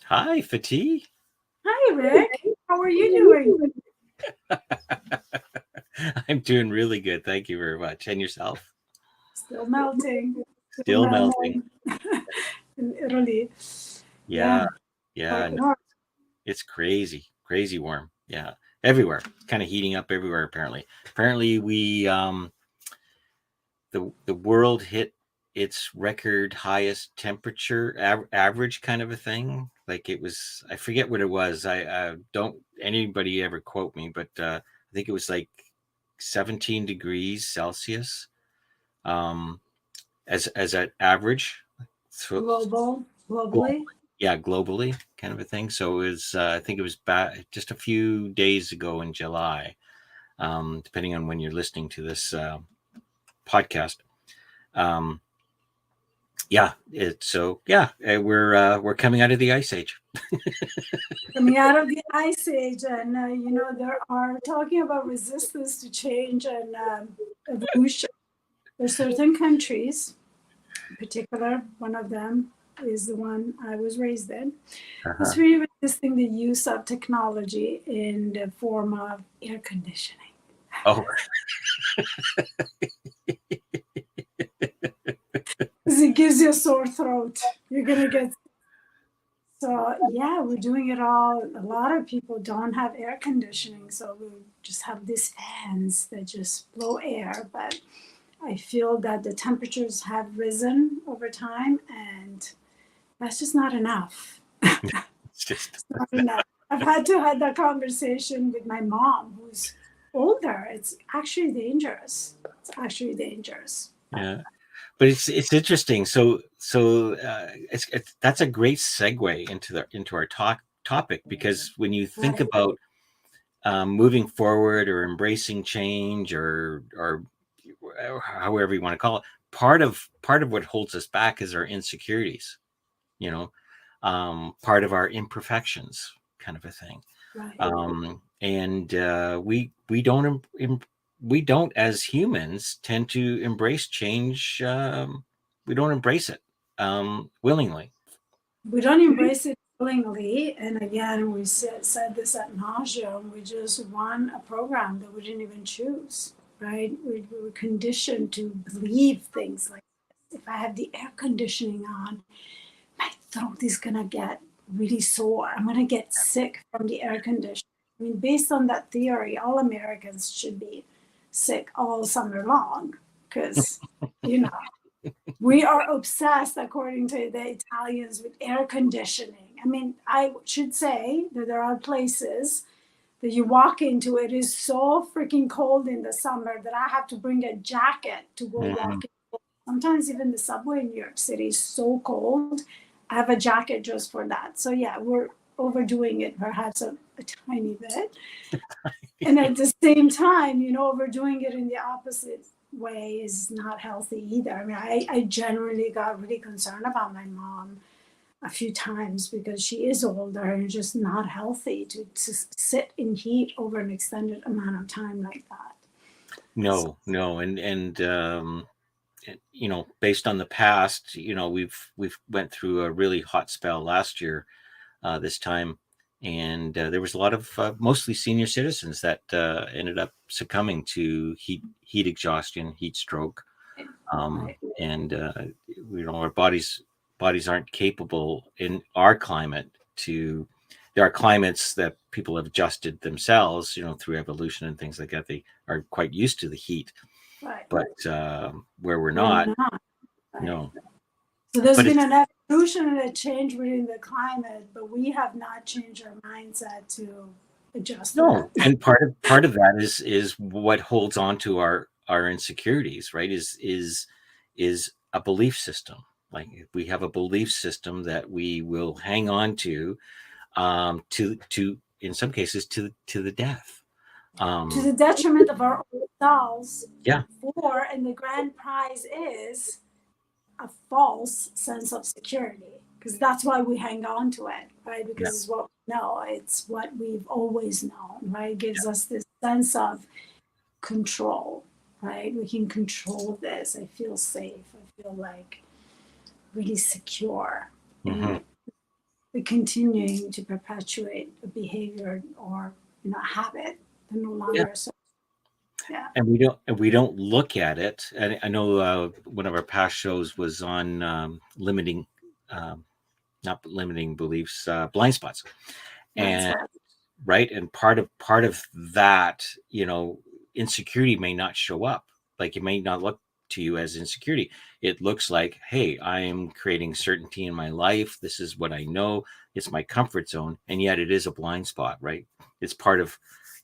Hi, Fatí. Hi, Rick. How are you doing? I'm doing really good. Thank you very much. And yourself? Still melting. Still Still melting. melting in Italy. Yeah, Yeah, yeah. quite No, warm. it's crazy, crazy warm. Yeah, everywhere. It's kind of heating up everywhere. Apparently, the world hit its record highest temperature average kind of a thing. Like it was, I forget what it was. I don't anybody ever quote me, but I think it was like 17 degrees Celsius. Um, as an average. So, globally, Globally. yeah, globally, kind of a thing. So it was, I think it was just a few days ago in July, depending on when you're listening to this podcast. Um, yeah, we're coming out of the ice age. Coming out of the ice age, and there are talking about resistance to change and evolution. There's certain countries, in particular, one of them is the one I was raised in. It's Uh-huh. really resisting the use of technology in the form of air conditioning. Oh, Because it gives you a sore throat. You're gonna get so yeah, we're doing it all. A lot of people don't have air conditioning, so we just have these fans that just blow air. But I feel that the temperatures have risen over time, and that's just not enough. it's just It's not enough. I've had to have that conversation with my mom, who's older. It's actually dangerous. It's actually dangerous. yeah. But it's interesting. So that's a great segue into our topic, because when you think Right. about moving forward or embracing change, or however you want to call it, part of what holds us back is our insecurities. You know, part of our imperfections, kind of a thing. Right. And we don't as humans tend to embrace change. We don't embrace it willingly. We don't embrace it willingly. And again, we said this at nausea. We just won a program that we didn't even choose, right? We were conditioned to believe things like this. If I have the air conditioning on, my throat is going to get really sore. I'm going to get sick from the air conditioning. I mean, based on that theory, all Americans should be sick all summer long because, you know, we are obsessed, according to the Italians, with air conditioning. I mean, I should say that there are places that you walk into, it is so freaking cold in the summer that I have to bring a jacket to go Mhm. walk in. Sometimes even the subway in New York City is so cold. I have a jacket just for that. So yeah, we're overdoing it perhaps a tiny bit. And at the same time, overdoing it in the opposite way is not healthy either. I mean, I generally got really concerned about my mom a few times because she is older and just not healthy to sit in heat over an extended amount of time like that. So, No, based on the past, we've went through a really hot spell last year, this time, and there was a lot of mostly senior citizens that ended up succumbing to heat exhaustion, heat stroke, right. and our bodies aren't capable in our climate to. There are climates that people have adjusted themselves, through evolution and things like that. They are quite used to the heat, Right. but where we're We're not, not. Right. no. So there's But been it's an evolution and a change within the climate, but we have not changed our mindset to adjust to no, that. and part of that is what holds on to our insecurities, right? Is a belief system. Like we have a belief system that we will hang on to in some cases to the death. To Um, the detriment of our own selves, yeah, and the grand prize is a false sense of security. Because that's why we hang on to it, right? yeah, Because it's what we know, it's what we've always known, right? It gives us this sense of control, right? We can control this. I feel safe. I feel like really secure. hmm And we're continuing to perpetuate a behavior or habit that no Yeah. longer serves. Yeah. And we don't look at it. And I know one of our past shows was on limiting, um, not limiting beliefs, blind spots, Blind and spot. right. And part of that, insecurity may not show up. Like it may not look to you as insecurity. It looks like, hey, I am creating certainty in my life. This is what I know. It's my comfort zone, and yet it is a blind spot, right? It's part of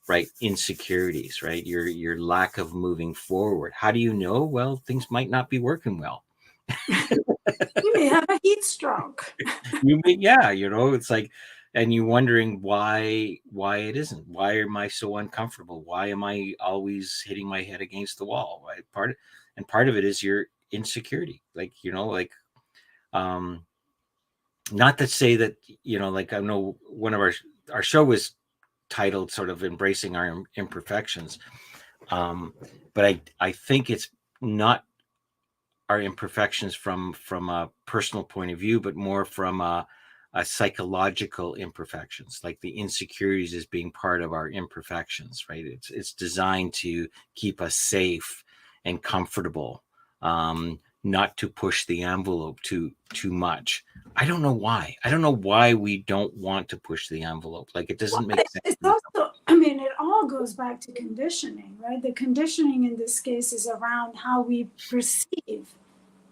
right insecurities, right? Your lack of moving forward. How do you know? Well, things might not be working well. You may have a heat stroke. Yeah, it's like, and you wondering why it isn't. Why am I so uncomfortable? Why am I always hitting my head against the wall? Why, part of it is your insecurity. Like, um not to say that, like, I know one of our show was titled sort of embracing our imperfections. um but I think it's not our imperfections from a personal point of view, but more from a psychological imperfections, like the insecurities as being part of our imperfections, right? It's designed to keep us safe and comfortable, not to push the envelope too much. I don't know why we don't want to push the envelope. Like, it Well, doesn't make sense. it's also, I mean, it all goes back to conditioning, right? The conditioning in this case is around how we perceive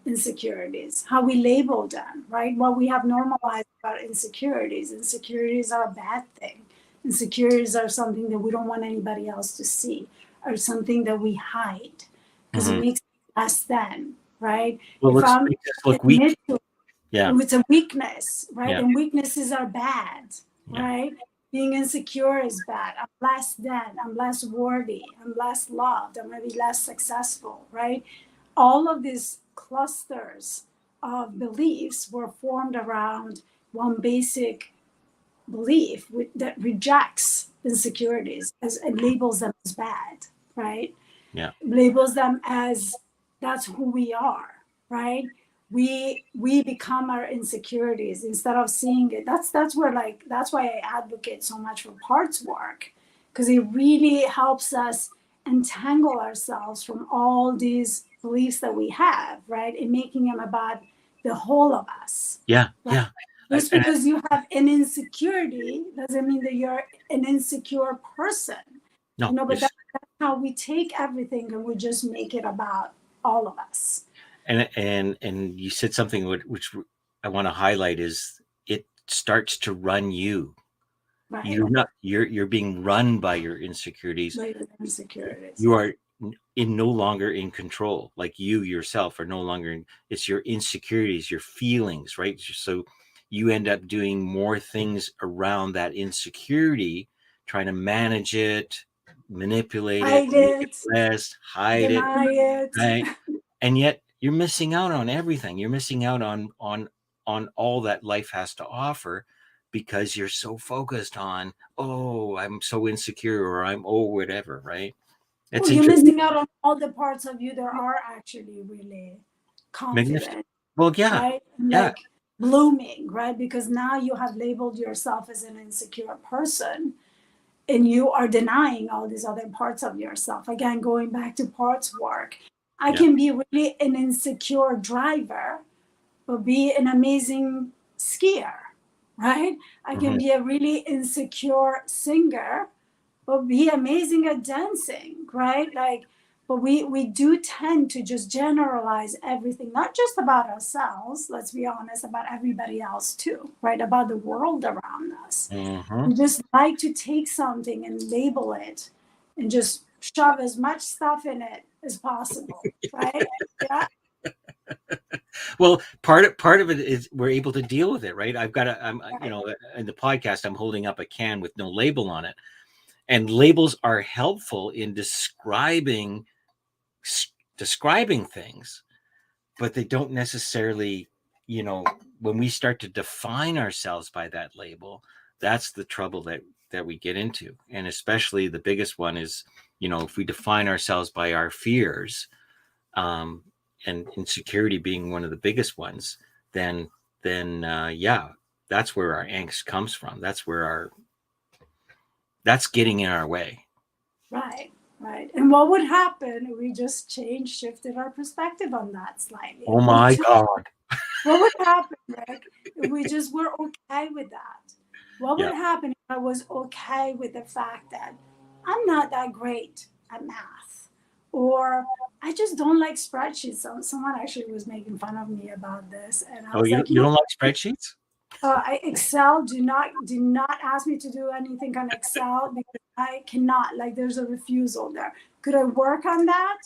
insecurities, how we label them, right? What we have normalized about insecurities. Insecurities are a bad thing. Insecurities are something that we don't want anybody else to see, or something that we hide because it Mhm. makes us than, right? Well, If looks I'm makes us look weak. admit to Yeah, it's a weakness, right? yeah, And weaknesses are bad, yeah, right? Being insecure is bad. I'm less than, I'm less worthy, I'm less loved, I'm maybe less successful, right? All of these clusters of beliefs were formed around one basic belief that rejects insecurities and labels them as bad, right? yeah, Labels them as that's who we are, right? We become our insecurities instead of seeing it. That's where, like, that's why I advocate so much for parts work, because it really helps us entangle ourselves from all these beliefs that we have, right, and making them about the whole of us, yeah, right? yeah. Just And because you have an insecurity doesn't mean that you're an insecure person, no, but that's how we take everything and we just make it about all of us. and you said something which I want to highlight is it starts to run you. Right. You're being run by your insecurities. Like insecurities. You are in no longer in control. Like, you yourself are no longer it's your insecurities, your feelings, right? So you end up doing more things around that insecurity, trying to manage it, manipulate it, Hide make it it, less, hide it, deny it. right? And yet you're missing out on everything. You're missing out on all that life has to offer, because you're so focused on, oh, I'm so insecure, or I'm, oh, whatever, right? Well, It's you're interesting. missing out on all the parts of you that are actually really Magnificent. confident, Well, yeah, right? yeah. Like blooming, right? Because now you have labeled yourself as an insecure person and you are denying all these other parts of yourself. Again, going back to parts work, I Yeah. can be really an insecure driver but be an amazing skier, right? I can Hmm. be a really insecure singer but be amazing at dancing, right? Like, but we do tend to just generalize everything, not just about ourselves, let's be honest, about everybody else too, right? About the world around us. Hmm. We just like to take something and label it and just shove as much stuff in it as possible, right? Yeah. Well, part of it is we're able to deal with it, right? I'm, in the podcast, I'm holding up a can with no label on it, and labels are helpful in describing things, but they don't necessarily, you know, when we start to define ourselves by that label, that's the trouble that we get into. And especially the biggest one is, if we define ourselves by our fears, um, and insecurity being one of the biggest ones, then yeah, that's where our angst comes from. That's getting in our way. Right, right. And what would happen if we just shifted our perspective on that slightly? Oh my God. What would happen, Rick, if we just were okay with that? What Yeah. would happen if I was okay with the fact that I'm not that great at math? Or I just don't like spreadsheets. Someone actually was making fun of me about this. And I Oh, was like, you don't like spreadsheets? Excel, do not ask me to do anything on Excel because I cannot. Like, there's a refusal there. Could I work on that?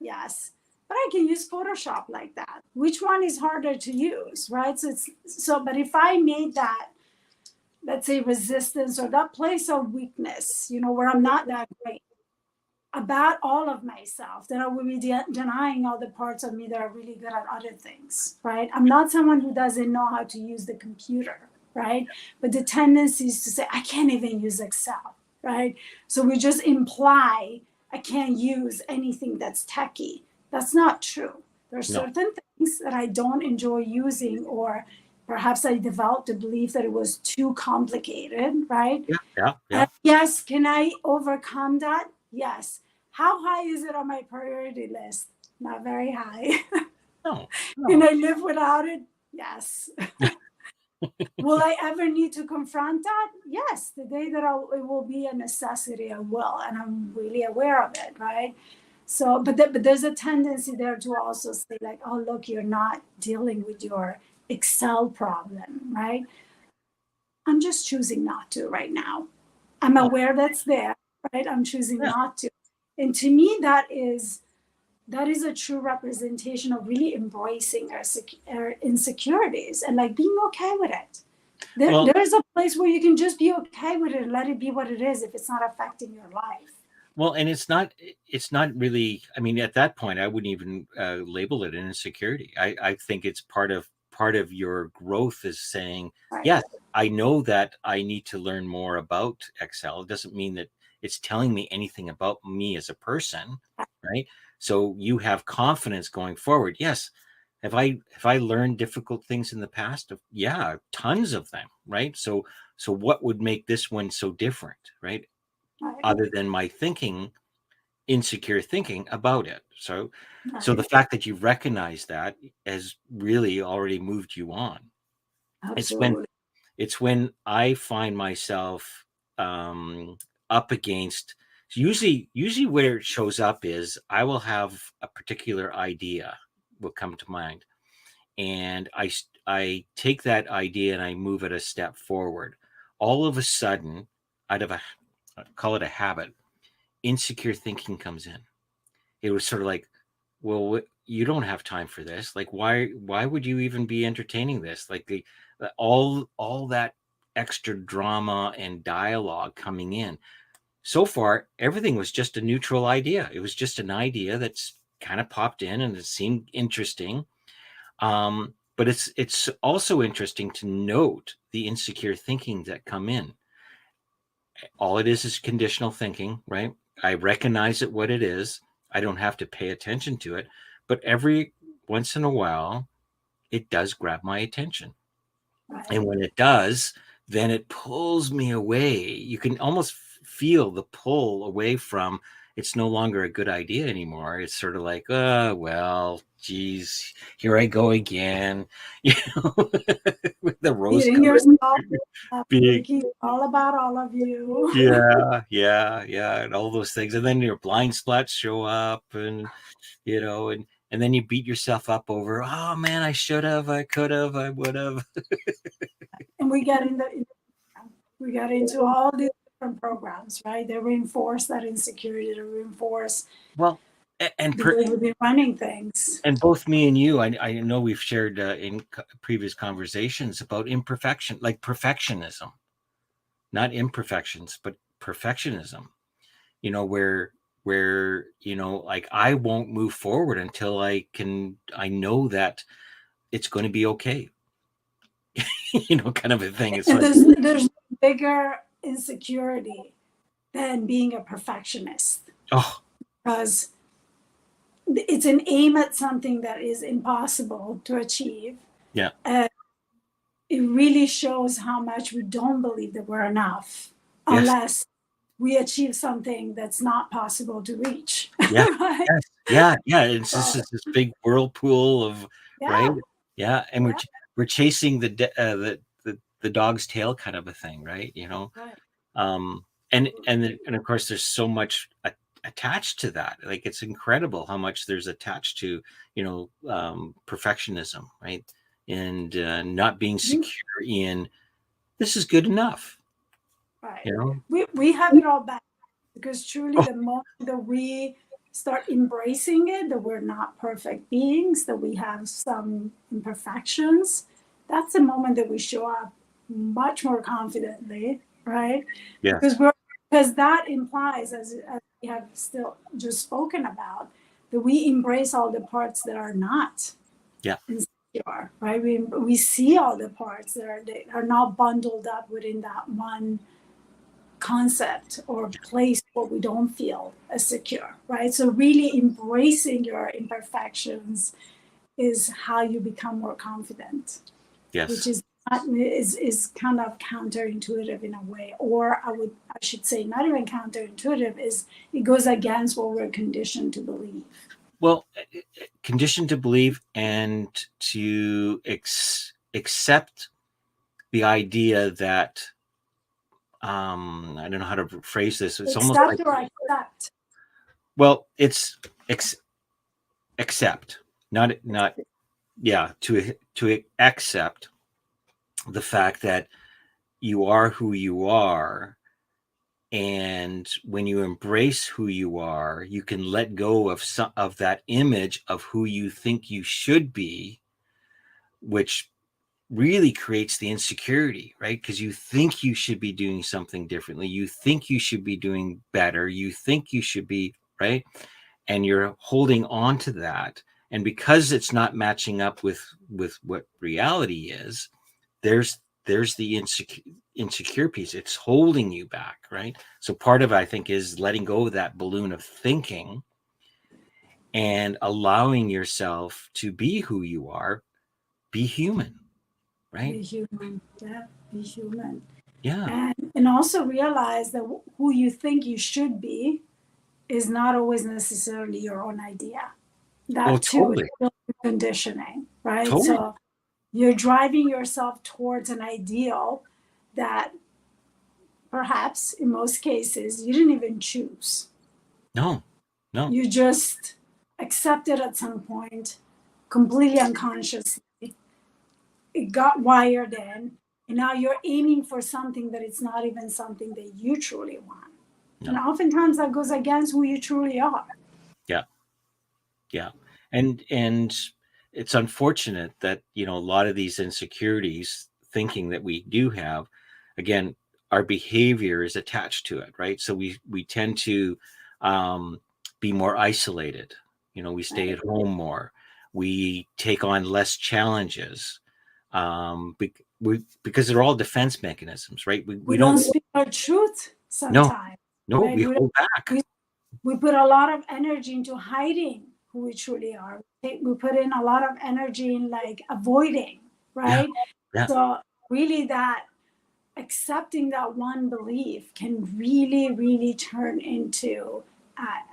Yes, but I can use Photoshop like that. Which one is harder to use, right? But if I made that, let's say, resistance or that place of weakness, where I'm not that great about all of myself, then I will be denying all the parts of me that are really good at other things, right? I'm not someone who doesn't know how to use the computer, right? But the tendency is to say, I can't even use Excel, right? So we just imply I can't use anything that's techy. That's not true. There are No. certain things that I don't enjoy using, or perhaps I developed a belief that it was too complicated, right? Yeah. Yes, can I overcome that? Yes. How high is it on my priority list? Not very high. No. Can No. I live without it? Yes. Will I ever need to confront that? Yes. The day that it will be a necessity, I will, and I'm really aware of it, right? So, but there's a tendency there to also say like, oh, look, you're not dealing with your Excel problem, right? I'm just choosing not to right now. I'm Oh, aware that's there, right? I'm choosing yeah. not to. And to me, that is a true representation of really embracing our insecurities and like being okay with it. Well, There's a place where you can just be okay with it and let it be what it is if it's not affecting your life. well, and it's not really, I mean, at that point, I wouldn't even label it an insecurity. I think it's part of your growth is saying, Right. yes, I know that I need to learn more about Excel. It doesn't mean that it's telling me anything about me as a person, right? So you have confidence going forward. Yes. Have I learned difficult things in the past? Yeah, tons of them, right? So what would make this one so different, right? Right. Other than my insecure thinking about it. So the Right. fact that you've recognized that has really already moved you on. It's when Absolutely. it's when I find myself um, up against. Usually where it shows up is I will have a particular idea will come to mind, and I take that idea and I move it a step forward. All of a sudden, out of a call it a habit, insecure thinking comes in. It was sort of like, well, you don't have time for this. Like, why would you even be entertaining this? Like all that extra drama and dialogue coming in. So far, everything was just a neutral idea. It was just an idea that's kind of popped in and it seemed interesting. But it's also interesting to note the insecure thinking that come in. All it is conditional thinking, right? I recognize it what it is. I don't have to pay attention to it, but every once in a while, it does grab my attention. And Right. when it does, then it pulls me away. You can almost feel the pull away from it's no longer a good idea anymore. It's sort of like, well, geez, here I go again, you know, with the rose Beating colored yourself up, big. thinking all about all of you. Yeah, and all those things, and then your blind spots show up, and and then you beat yourself up over, oh man, I should have, I could have, I would have. And we got into all these different programs, right? They reinforce that insecurity, to reinforce Well, the way we've been running things. and both me and you, I know we've shared in previous conversations about imperfection, like perfectionism, not imperfections, but perfectionism. Where like I won't move forward until I know that it's going to be okay. Kind of a thing. It's And like, there's bigger insecurity than being a perfectionist, oh because it's an aim at something that is impossible to achieve. yeah, And it really shows how much we don't believe that we're enough Yes. unless we achieve something that's not possible to reach. Yeah. Right? Yes. Yeah. Yeah. It's just So, this big whirlpool of, right. yeah, Yeah. And yeah, we're chasing the dog's tail kind of a thing, right? right. Um, and of course, there's so much attached to that. Like, it's incredible how much there's attached to, perfectionism, right? And not being Mhm. secure in this is good enough, Right. you know? We have it all back because truly, Oh, the moment that we start embracing it, that we're not perfect beings, that we have some imperfections, that's the moment that we show up much more confidently, right? yes. Because that implies, as we have still just spoken about, that we embrace all the parts that are not Yeah. insecure, right? We see all the parts that are not bundled up within that one concept or place where we don't feel as secure, right? So really embracing your imperfections is how you become more confident, which Yes. is not, is kind of counterintuitive in a way, or I should say not even counterintuitive, is it goes against what we're conditioned to believe. Well, conditioned to believe and to accept the idea that I don't know how to phrase this. It's almost like, Accept or accept. well, it's ex- accept, not yeah, to accept the fact that you are who you are, and when you embrace who you are, you can let go of some of that image of who you think you should be, which really creates the insecurity, right? Because you think you should be doing something differently. You think you should be doing better. You think you should be, right? And you're holding on to that. And because it's not matching up with what reality is, there's the insecure piece. It's holding you back, right? So part of it, I think, is letting go of that balloon of thinking and allowing yourself to be who you are, be human, right? Be human. Yeah, be human. Yeah. And also realize that who you think you should be is not always necessarily your own idea. Oh, That too is totally. still conditioning, right? Totally. So you're driving yourself towards an ideal that perhaps in most cases you didn't even choose. No, no. You just accepted at some point, completely unconsciously. It got wired in, and now you're aiming for something that it's not even something that you truly want. And No. oftentimes that goes against who you truly are. Yeah. Yeah. And it's unfortunate that, a lot of these insecurities thinking that we do have, again, our behavior is attached to it, right? So we tend to um, be more isolated. We stay Right? at home more. We take on less challenges, because they're all defense mechanisms, right? We We don't. don't speak our truth No, sometimes, no, right? we hold back. We, we put a lot of energy into hiding who we truly are. We put in a lot of energy in like avoiding, Yeah, right? yeah. So really that accepting that one belief can really, really turn into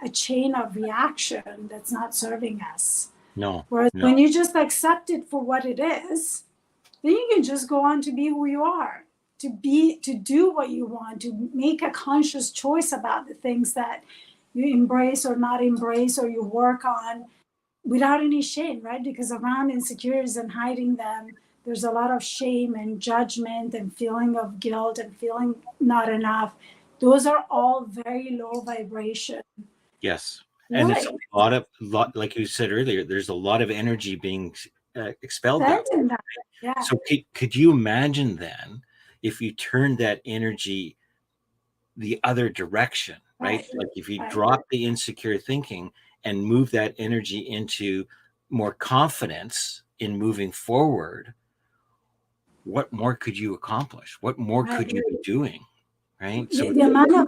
a chain of reaction that's not serving us. No, Whereas no. when you just accept it for what it is, then you can just go on to be who you are, to do what you want, to make a conscious choice about the things that you embrace or not embrace or you work on without any shame, right? Because around insecurities and hiding them, there's a lot of shame and judgment and feeling of guilt and feeling not enough. Those are all very low vibration Yes, and it's a feelings. lot, like you said earlier. There's a lot of energy being expelled that way. Spend in that. Yeah, So could you imagine then if you turned that energy the other direction, right? right, Like if you right, drop the insecure thinking and move that energy into more confidence in moving forward, what more could you accomplish? What more could right. you be doing? Right. So The amount of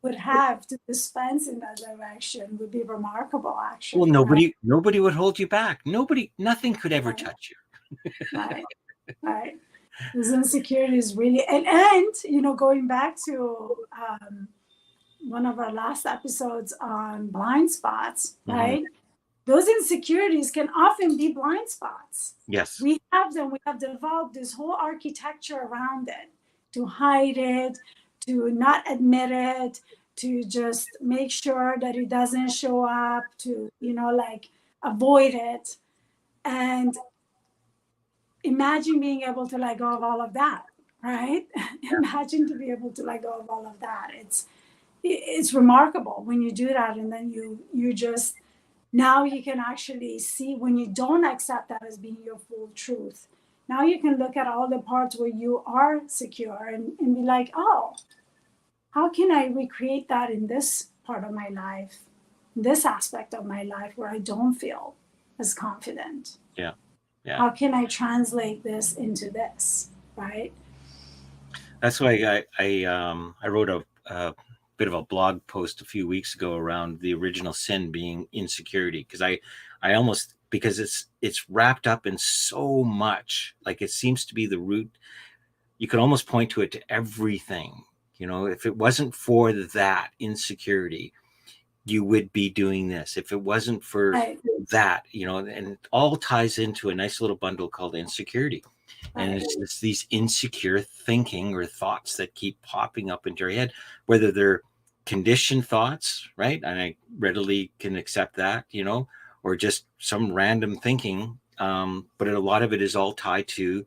would have to dispense in that direction would be remarkable, well, actually, right? nobody would hold you back. Nothing could ever Right, touch you. right, right. Those insecurities really, and you know, going back to one of our last episodes on blind spots, Mm-hmm. right? Those insecurities can often be blind spots. Yes. We have them, we have developed this whole architecture around it to hide it, to not admit it, to just make sure that it doesn't show up, to, you know, like avoid it. And imagine being able to let go of all of that, right? Imagine to be able to let go of all of that. It's remarkable when you do that, and then you just, now you can actually see when you don't accept that as being your full truth. Now you can look at all the parts where you are secure and be like, oh, how can I recreate that in this part of my life, this aspect of my life where I don't feel as confident? Yeah. Yeah. How can I translate this into this, right? That's why I wrote a bit of a blog post a few weeks ago around the original sin being insecurity, because I almost, because it's wrapped up in so much, like it seems to be the root. You could almost point to it to everything. You know, if it wasn't for that insecurity, you would be doing this. If it wasn't for Right, that, you know, and it all ties into a nice little bundle called insecurity. And right. it's these insecure thinking or thoughts that keep popping up into your head, whether they're conditioned thoughts, right? And I readily can accept that, you know, or just some random thinking. But a lot of it is all tied to,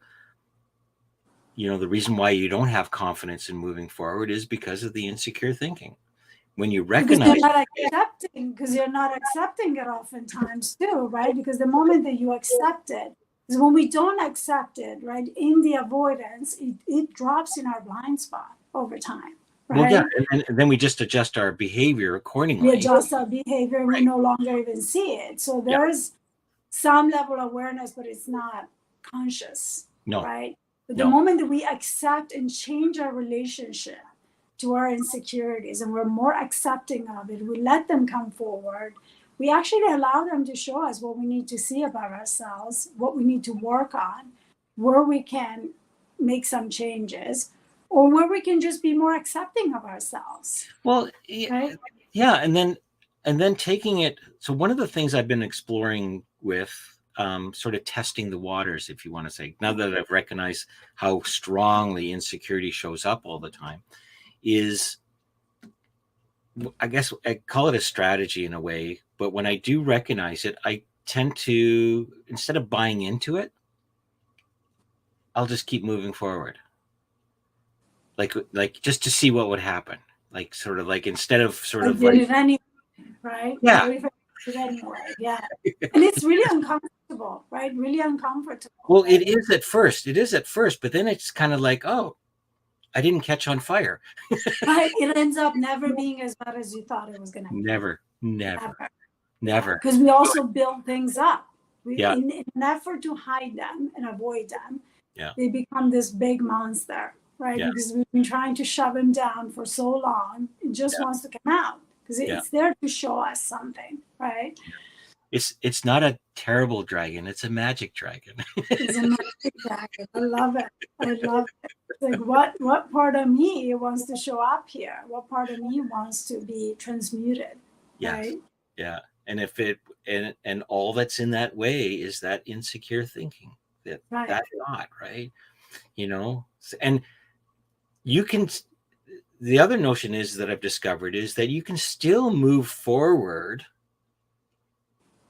you know, the reason why you don't have confidence in moving forward is because of the insecure thinking. When you Because you're recognize not it, accepting, because you're not accepting it oftentimes too, right? Because the moment that you accept it is when we don't accept it, right? In the avoidance, it drops in our blind spot over time, well, yeah, right? and then we just adjust our behavior We accordingly. adjust our behavior and we Right. no longer even see it. So Yeah. there's some level of awareness, but it's not conscious, No, right? But the no. moment that we accept and change our relationship to our insecurities and we're more accepting of it, we let them come forward. We actually allow them to show us what we need to see about ourselves, what we need to work on, where we can make some changes, or where we can just be more accepting of ourselves, Well, right? yeah, and then taking it. So one of the things I've been exploring with, sort of testing the waters, if you want to say, now that I've recognized how strongly insecurity shows up all the time, is, I guess I call it a strategy in a way. But when I do recognize it, I tend to, instead of buying into it, I'll just keep moving forward, like just to see what would happen. Like sort of like, instead of sort I of did like, it anyway, right? yeah. What if I did it anyway? Yeah. And it's really uncomfortable, right? Really uncomfortable, Well, it right? is at first. It is at first, but then it's kind of like, oh, I didn't catch on fire. Right. It ends up never being as bad as you thought it was going to be. Never, never, Never. Yeah. never. Because we also build things up. Yeah, In an effort to hide them and avoid them, yeah, they become this big monster, right? yeah, Because we've been trying to shove them down for so long. It just yeah, wants to come out because yeah. it's there to show us something, right? It's not a terrible dragon. It's a magic dragon. It's a magic dragon. I love it. I love it. It's like what part of me wants to show up here? What part of me wants to be transmuted? Yes, Right? yeah. And if it, and all that's in that way is that insecure thinking, Right. that thought, right? You know, and you can. The other notion is that I've discovered is that you can still move forward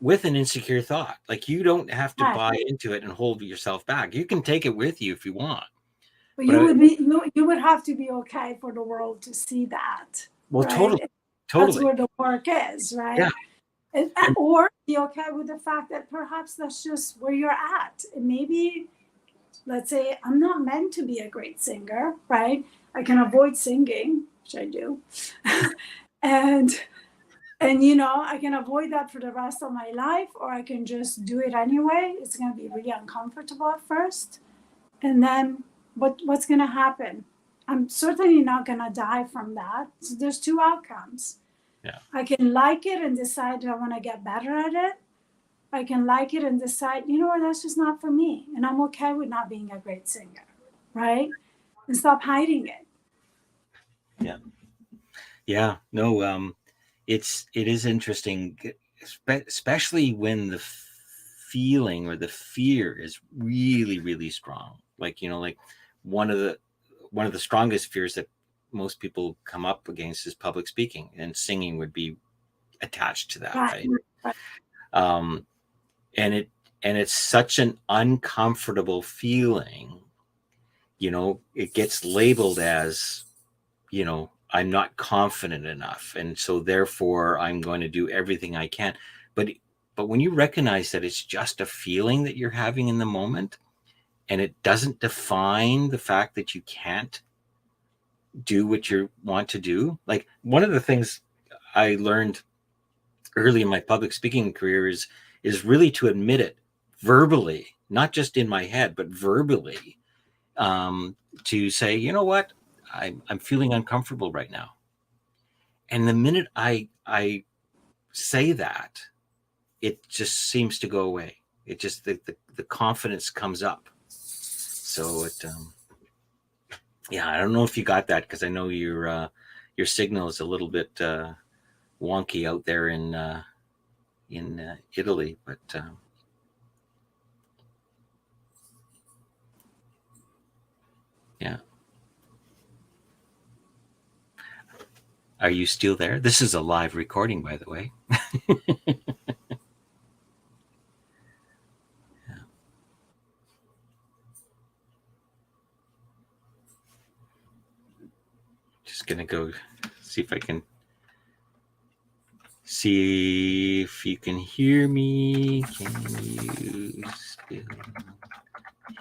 with an insecure thought. Like, you don't have to Right. buy into it and hold yourself back. You can take it with you if you want. But But you would have to be okay for the world to see that, well, totally, right? That's totally, where the work is, yeah, right? And, and or be okay with the fact that perhaps that's just where you're at. And maybe, let's say, I'm not meant to be a great singer, right? I can avoid singing, which I do. and you know, I can avoid that for the rest of my life, or I can just do it anyway. It's going to be really uncomfortable at first, and then what's going to happen? I'm certainly not going to die from that. So there's two outcomes. yeah, I can like it and decide I want to get better at it. I can like it and decide, you know what, that's just not for me, and I'm okay with not being a great singer. right? And stop hiding it. Yeah. No, it is interesting, especially when the feeling or the fear is really, really strong. Like, like one of the one of the strongest fears that most people come up against is public speaking, and singing would be attached to that, Right. right? Right. Um, and it's such an uncomfortable feeling. It gets labeled as, I'm not confident enough, and so therefore I'm going to do everything I can. But when you recognize that it's just a feeling that you're having in the moment, and it doesn't define the fact that you can't do what you want to do. Like, one of the things I learned early in my public speaking career is really to admit it verbally, not just in my head, but verbally, to say, you know what, I'm feeling uncomfortable right now. And the minute I say that, it just seems to go away. It just the confidence comes up. So yeah, I don't know if you got that, because I know your signal is a little bit wonky out there in Italy, but yeah. Are you still there? This is a live recording, by the way. Just gonna go see if I can see if you can hear me. Can you still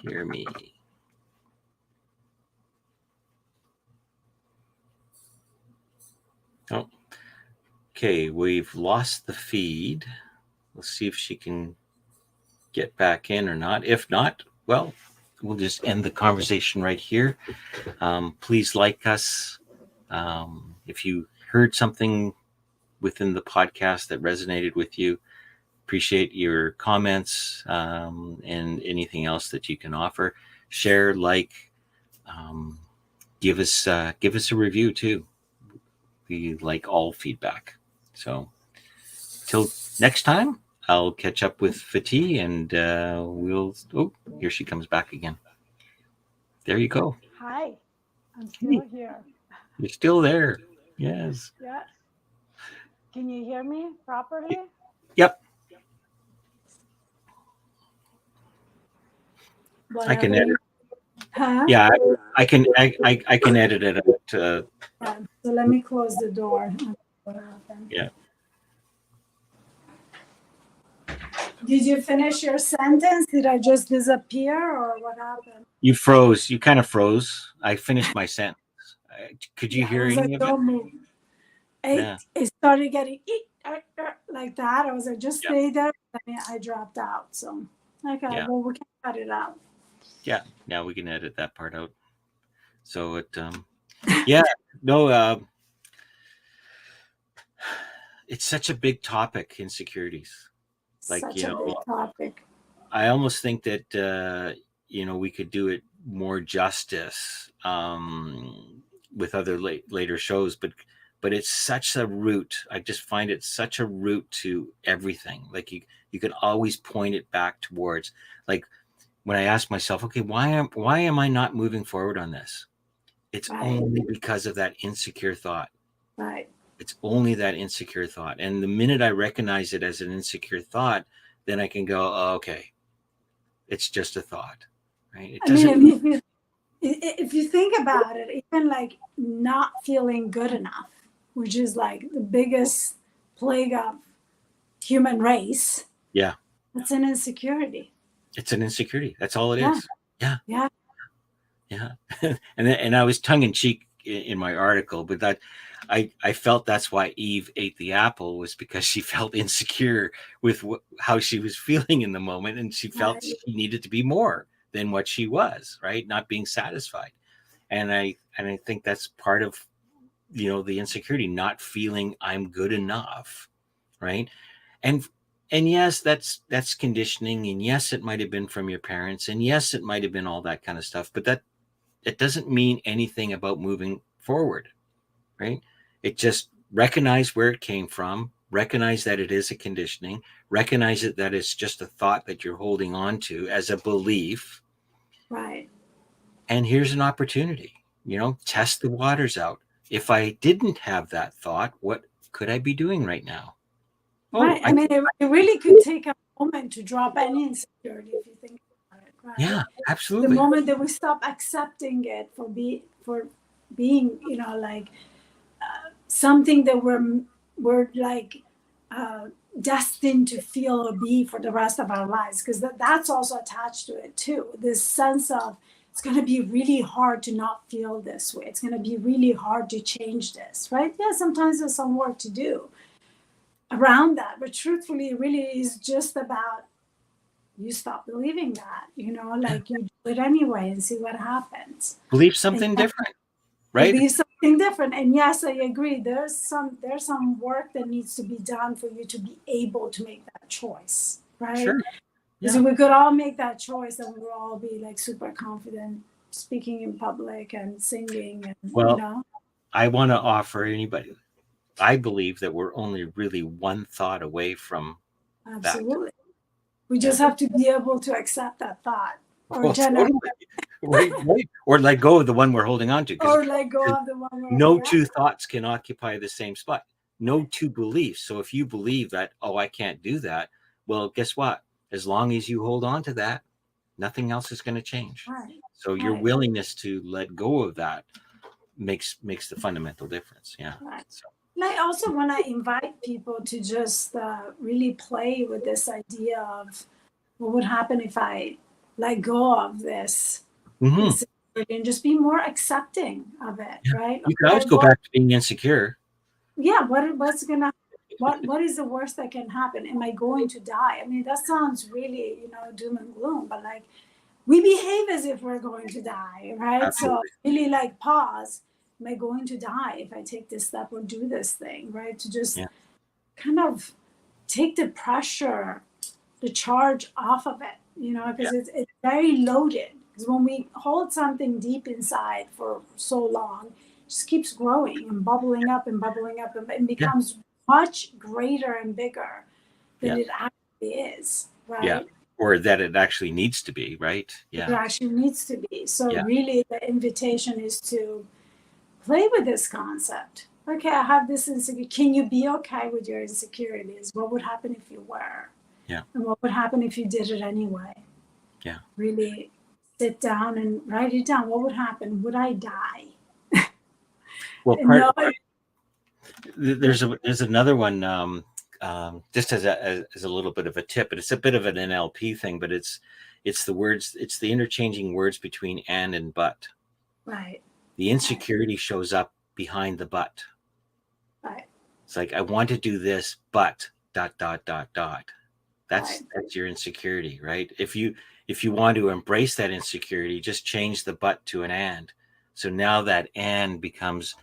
hear me? Oh, okay. We've lost the feed. Let's see if she can get back in or not. If not, well, we'll just end the conversation right here. Please like us. If you heard something within the podcast that resonated with you, appreciate your comments, and anything else that you can offer. Share, like, um, give us a review too. We like all feedback. So till next time, I'll catch up with Fatih, and we'll. Oh, here she comes back again. There you go. Hi, I'm still here. You're still there. Yes. Yeah. Can you hear me properly? Yep. I can Whatever edit. you, huh? Yeah, I can edit it out. Yeah. So let me close the door. What happened? Yeah. Did you finish your sentence? Did I just disappear or what happened? You froze. You kind of froze. I finished my sentence. Could you Yeah, I hear was like, any of it? don't move. Yeah. It started getting like that. I was like, just Yeah. stay there. And I dropped out. So, okay, Yeah. well, we can cut it out. Yeah. Now we can edit that part out. So yeah, no, it's such a big topic, insecurities. Like, Such a big topic. I almost think that, we could do it more justice, with other later shows, but it's such a root. I just find it such a root to everything. Like, you could always point it back towards, like, when I ask myself, okay, why am I not moving forward on this? It's Right. only because of that insecure thought. Right. It's only that insecure thought. And the minute I recognize it as an insecure thought, then I can go, oh, okay, it's just a thought, right? It doesn't. I mean, if you think about it, even like not feeling good enough, which is like the biggest plague of human race, Yeah, it's an insecurity. it's an insecurity. That's all it Yeah. is. Yeah, Yeah. yeah. And I was tongue in cheek in my article, but that I felt that's why Eve ate the apple, was because she felt insecure with how she was feeling in the moment, and she felt Right. she needed to be more than what she was, right? Not being satisfied. And I think that's part of, the insecurity, not feeling I'm good enough, right? And yes, that's conditioning, and yes, it might have been from your parents, and yes, it might have been all that kind of stuff, but it doesn't mean anything about moving forward, right? It just recognize where it came from, recognize that it is a conditioning, recognize that it's just a thought that you're holding on to as a belief. Right. And here's an opportunity, test the waters out. If I didn't have that thought, what could I be doing right now? Right. Oh, I mean, it really could take a moment to drop any insecurity if you think about it, right? yeah, The absolutely. moment that we stop accepting it for being, like something that we're like destined to feel or be for the rest of our lives, because that's also attached to it too. This sense of it's going to be really hard to not feel this way. It's going to be really hard to change this, right? Yeah, sometimes there's some work to do around that, but truthfully, it really is just about you stop believing that, like you do it anyway and see what happens. Believe And something different, right? believe something different. And yes, I agree. There's some work that needs to be done for you to be able to make that choice, right? Sure. Because Yeah. if we could all make that choice, then we would all be like super confident speaking in public and singing, and Well, I want to offer anybody. I believe that we're only really one thought away from that. absolutely. We Yeah. just have to be able to accept that thought or Well, generate totally. Right. Or let go of the one we're holding on to. Because or let go of the one no yeah. two thoughts can occupy the same spot. No two beliefs. So if you believe that, oh, I can't do that, well, guess what? As long as you hold on to that, nothing else is going to change. Right. So your Right. willingness to let go of that makes the fundamental difference. Yeah. Right. So, And I also want to invite people to just really play with this idea of what would happen if I let go of this insecurity and just be more accepting of it, yeah. right? You can always go back to being insecure. Yeah, what is the worst that can happen? Am I going to die? I mean, that sounds really, doom and gloom, but like we behave as if we're going to die, right? So Absolutely. really like pause. Am I going to die if I take this step or do this thing, right? To just Yeah. kind of take the pressure, the charge off of it, because Yeah. it's very loaded. Because when we hold something deep inside for so long, it just keeps growing and bubbling up and bubbling up and Yeah. becomes much greater and bigger than Yeah. it actually is, Yeah. right? Or that it actually needs to be, right? It Yeah. actually needs to be. So Yeah. really the invitation is to play with this concept. Okay, I have this insecurity. Can you be okay with your insecurities? What would happen if you were? Yeah. And what would happen if you did it anyway? Yeah. Really sit down and write it down. What would happen? Would I die? Well, No, there's another one, just as a little bit of a tip, but it's a bit of an NLP thing, but it's the interchanging words between and but. right, The insecurity shows up behind the but. right, It's like, I want to do this, but ... That's right. your insecurity, right? If you want to embrace that insecurity, just change the but to an and. So now that and becomes,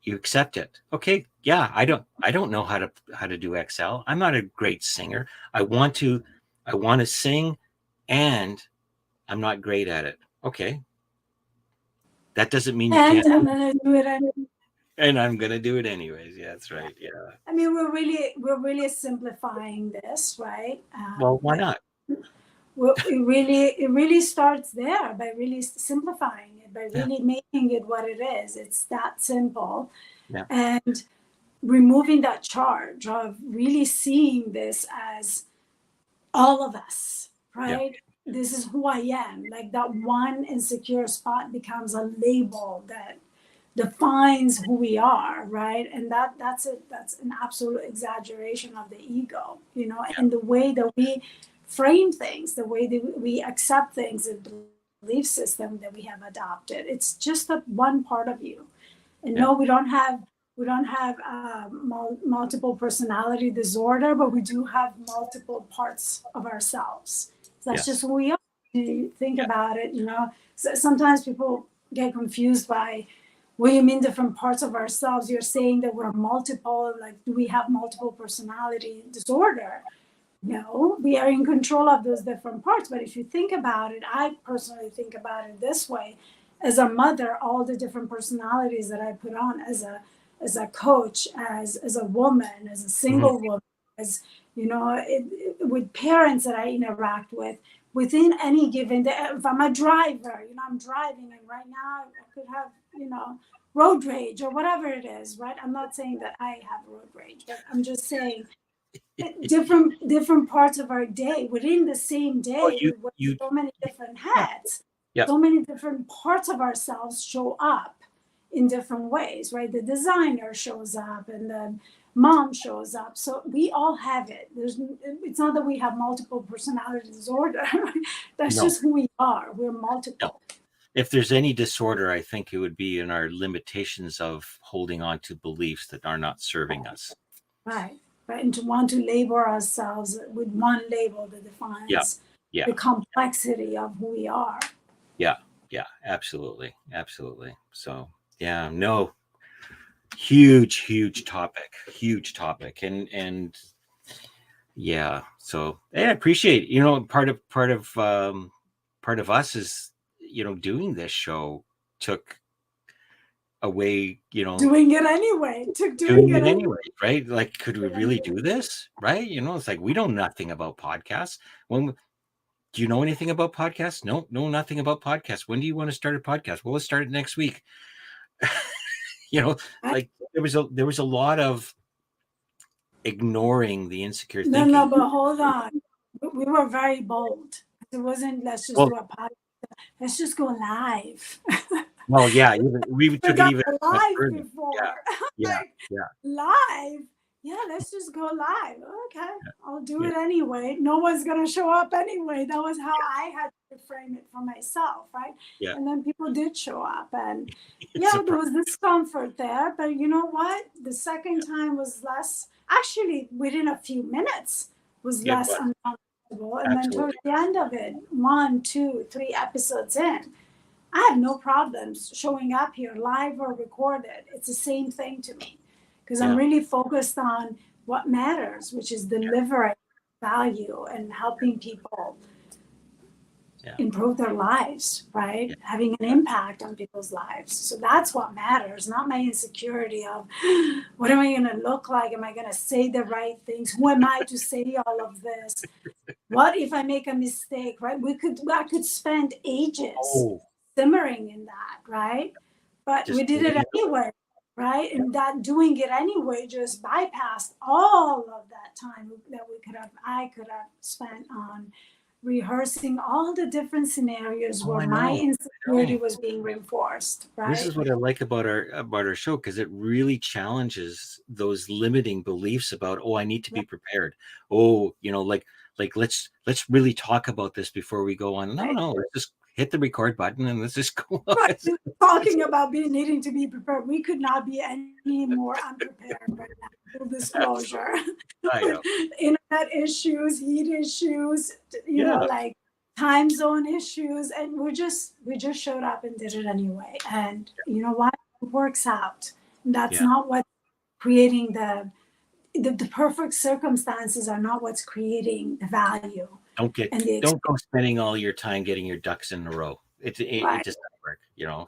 you accept it. Okay, yeah, I don't know how to do Excel. I'm not a great singer. I want to sing, and I'm not great at it. Okay, that doesn't mean you And can't. I'm gonna do it anyway. And I'm gonna do it anyways. Yeah, that's right. Yeah. I mean, we're really simplifying this, right? Well, why But not? it really starts there by really simplifying it, by Yeah. really making it what it is. It's that simple, Yeah. and removing that charge of really seeing this as all of us, right? This is who I am. Like that one insecure spot becomes a label that defines who we are, right? And that's an absolute exaggeration of the ego, and the way that we frame things, the way that we accept things, the belief system that we have adopted. It's just that one part of you. And Yeah. no, we don't have multiple personality disorder, but we do have multiple parts of ourselves. So that's Yes. just who we are. You think Yeah. about it, So sometimes people get confused by what you mean different parts of ourselves. You're saying that we're multiple, like do we have multiple personality disorder? No, we are in control of those different parts. But if you think about it, I personally think about it this way. as a mother, all the different personalities that I put on as a coach, as a woman, as a single woman, as with parents that I interact with within any given day. If I'm a driver, I'm driving, and right now I could have road rage or whatever it is, right? I'm not saying that I have road rage, but I'm just saying different parts of our day within the same Oh, day. We wear you, so many different yeah, hats. yeah, So many different parts of ourselves show up in different ways, right? The designer shows up, and the mom shows up. So we all have it. It's not that we have multiple personality disorder. That's no, just who we are. We're no. multiple. If there's any disorder, I think it would be in our limitations of holding on to beliefs that are not serving us. Right. Right. And to want to label ourselves with one label that Yeah, defines yeah, the complexity of who we are. yeah, yeah, absolutely, absolutely. So yeah, no, huge topic, and yeah. So I appreciate, part of us is, doing this show took away, Doing it anyway. Took doing doing it it anyway. anyway, right? Like, could we really do this, right? It's like we know nothing about podcasts. Do you know anything about podcasts? No, nothing about podcasts. When do you want to start a podcast? Well, let's start it next week. Like there was a lot of ignoring the insecure No, thinking. but hold on. We were very bold. It wasn't, let's just Well, do a podcast. Let's just go live. well, yeah, we We took it done even much live further. before. Yeah, yeah, Like, yeah, live? Yeah, let's just go live. Okay, I'll do yeah, it anyway. No one's going to show up anyway. That was how I had to frame it for myself, right? yeah. And then people did show up. And It's a yeah, there was discomfort there. But you know what? The second time was less, actually, within a few minutes, was it less was uncomfortable. And then towards absolutely. the end of it, 1, 2, 3 episodes in, I have no problems showing up here live or recorded. It's the same thing to me because I'm Yeah, really focused on what matters, which is delivering value and helping people yeah, improve their lives, right? yeah, Having an impact on people's lives. So that's what matters, not my insecurity of what am I going to look like? Am I going to say the right things? Who am I to say all of this? What if I make a mistake, right? I could spend ages oh, simmering in that, right? But we just did it anyway, right? And that doing it anyway just bypassed all of that time that I could have spent on rehearsing all the different scenarios oh, where I my know. insecurity was being reinforced, This right? is what I like about our show, because it really challenges those limiting beliefs about, oh, I need to be prepared. Oh, like let's really talk about this before we go on. Right. No, let's just hit the record button and let's just go on. Right. Talking about needing to be prepared, we could not be any more unprepared right now. Full disclosure, I know. internet issues, heat issues, Yeah, like time zone issues, and we just showed up and did it anyway. And you know what? It works out. That's yeah. not what creating the perfect circumstances are not what's creating the value and the Don't go spending all your time getting your ducks in a row. It right, just doesn't work.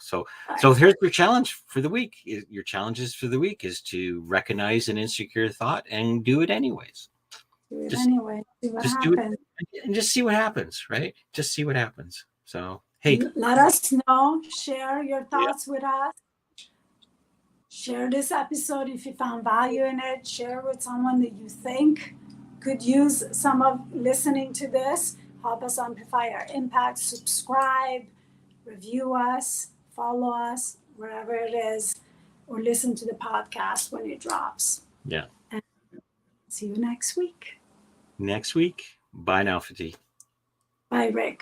So right. here's your challenge for the week. Your challenges for the week is to recognize an insecure thought and do it anyways. Do it Just anyway. See what just do it happens. and just see what happens, right? Just see what happens. So hey, Let us know. Share your yeah, thoughts with us. Share this episode if you found value in it. Share with someone that you think could use some of listening to this. Help us amplify our impact. Subscribe, review us, follow us wherever it is, or listen to the podcast when it drops. yeah. And see you next week. Next week. Bye now, Fatí. Bye, Rick.